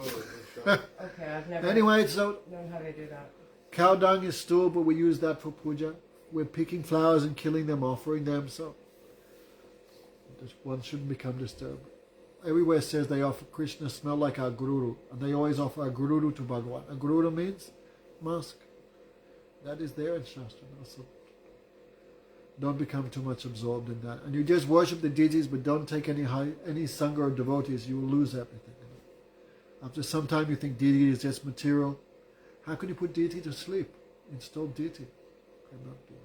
Okay, I've never anyway, so known how they do that. Cow dung is stool, but we use that for puja. We're picking flowers and killing them, offering them, so one shouldn't become disturbed. Everywhere says they offer Krishna smell like our gururu, and they always offer a gururu to Bhagavan. A gururu means musk. That is there in Shastra. So don't become too much absorbed in that. And you just worship the deities, but don't take any sangha or devotees. You will lose everything. After some time you think deity is just material. How can you put deity to sleep? Install deity. Cannot do it.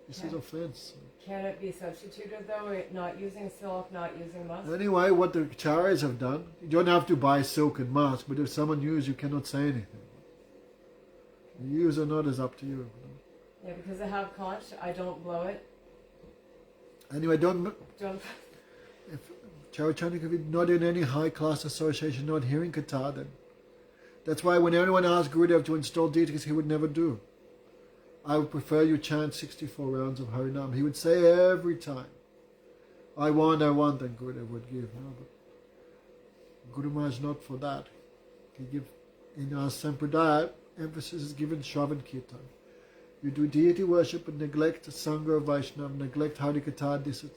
This is offense. Can it be substituted though? Not using silk, not using musk? Anyway, what the acharyas have done, you don't have to buy silk and musk, but if someone uses, you cannot say anything. You use or not is up to you. Yeah, because I have conch, I don't blow it. Anyway, don't. If Charachandra, if you're not in any high class association, not hearing katha, then that's why when anyone asks Gurudev to install deities, he would never do. I would prefer you chant 64 rounds of Harinam. He would say every time, I want, then Gurudev would give. No, but Guru Maharaj not for that. He give, in our Sampradaya, emphasis is given Shravan Kirtan. You do deity worship and neglect Sangha or Vaishnava, neglect Harikatha. This is.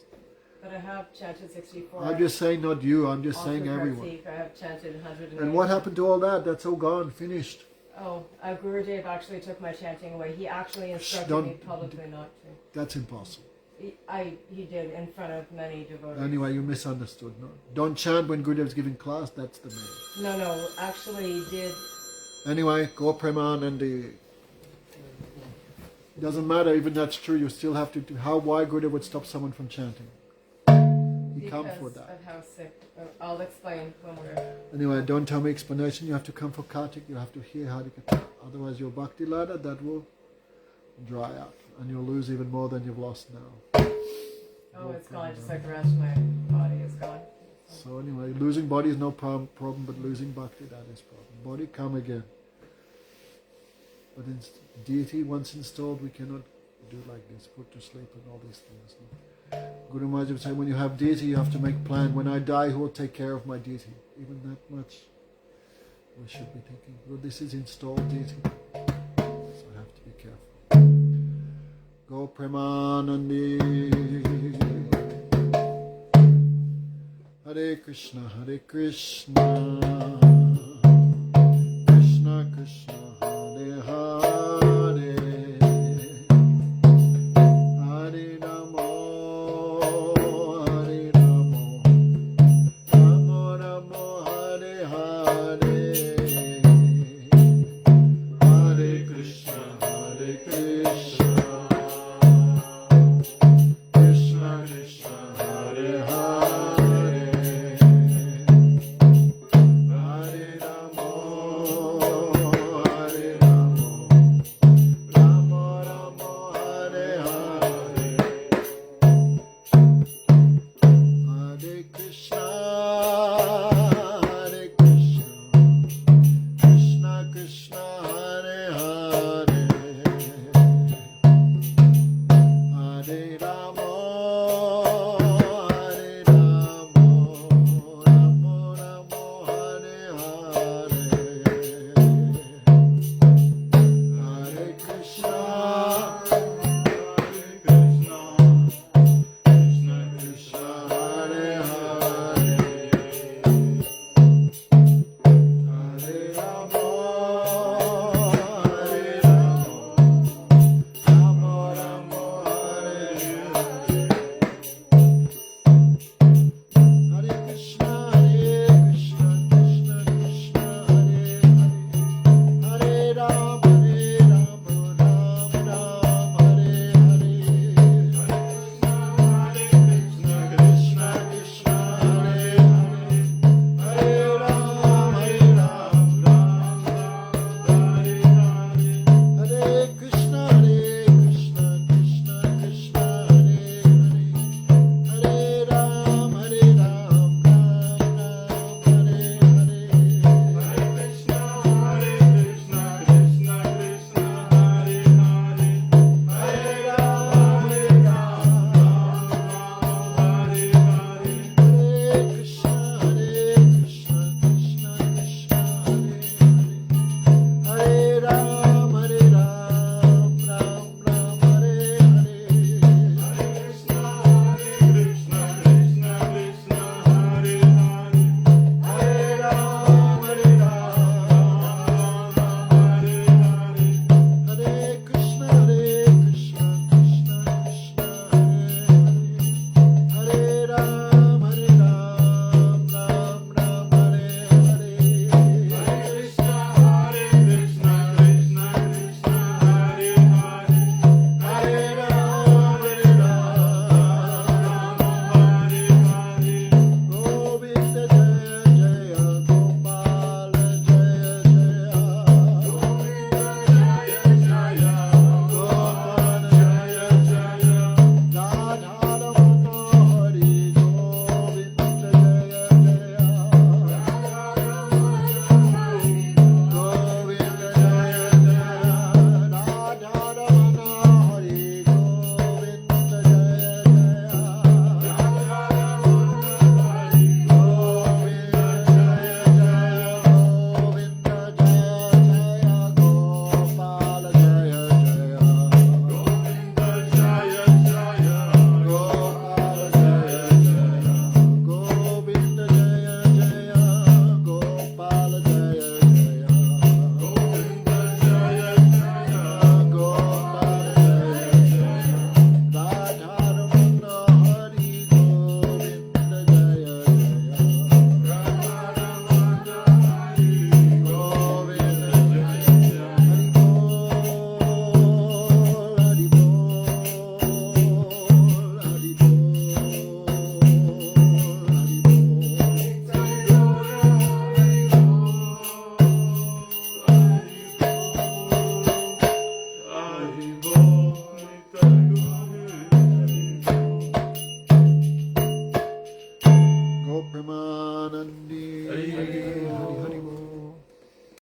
But I have chanted 64. I'm just saying not you, I'm just saying everyone. I have chanted 108. And what happened to all that? That's all gone, finished. Oh, Gurudev actually took my chanting away. He actually instructed me publicly not to. That's impossible. He did in front of many devotees. Anyway, you misunderstood. No, don't chant when Gurudev's giving class. That's the main. No, actually he did. Anyway, go Premanandi. It doesn't matter, even that's true. You still have to do. Why Gurudev would stop someone from chanting? He come for that. Of how sick. I'll explain when we're. Anyway, don't tell me explanation. You have to come for Kartik. You have to hear Harikatha. Otherwise your bhakti ladder, that will dry up and you'll lose even more than you've lost now. Oh, it's gone, just like the rest of my body is gone. So anyway, losing body is no problem, but losing bhakti, that is problem. Body, come again. But in deity, once installed, we cannot do like this, put to sleep and all these things. Guru Maharaj would say, when you have deity, you have to make plan. When I die, who will take care of my deity? Even that much we should be thinking. Well, this is installed deity, so I have to be careful. Go Premanandi. Hare Krishna, Hare Krishna, Krishna Krishna, Hare Hare, Hare Ramo, Hare Ramo, Ramo Ramo, Hare Hare, Hare Krishna, Hare Krishna, Krishna Krishna, Hare Hare. Hari